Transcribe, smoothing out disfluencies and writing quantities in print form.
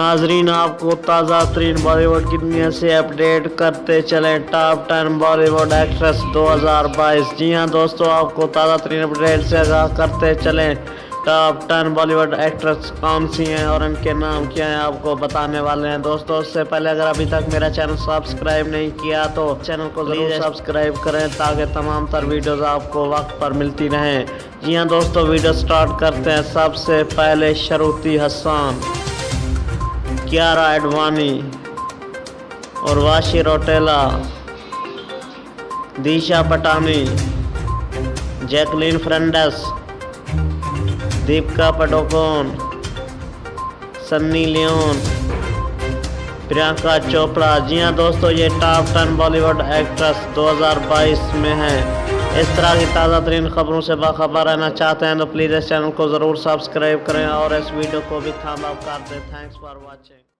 नाजरीन, आपको ताज़ा तरीन बॉलीवुड की दुनिया से अपडेट करते चले टॉप 10 बॉलीवुड एक्ट्रेस 2022। जी हाँ दोस्तों, आपको ताज़ा तरीन अपडेट से आगाह करते चले टॉप 10 बॉलीवुड एक्ट्रेस कौन सी हैं और इनके नाम क्या हैं, आपको बताने वाले हैं। दोस्तों, उससे पहले अगर अभी तक मेरा चैनल सब्सक्राइब नहीं किया तो चैनल को ज़रूर सब्सक्राइब करें ताकि तमाम तर वीडियोज़ आपको वक्त पर मिलती रहें। जी हाँ दोस्तों, वीडियो स्टार्ट करते हैं। सबसे पहले श्रुति हसन, कियारा आडवाणी, उर्वशी रौटेला, दिशा पटानी, जैकलीन फर्नांडिस, दीपिका पादुकोण, सन्नी लियोन, प्रियंका चोपड़ा। जी हाँ दोस्तों, ये टॉप 10 बॉलीवुड एक्ट्रेस 2022 में हैं। इस तरह की ताज़ा तरीन खबरों से बाखबर रहना चाहते हैं तो प्लीज़ इस चैनल को ज़रूर सब्सक्राइब करें और इस वीडियो को भी थंब अप कर दें। Thanks for watching.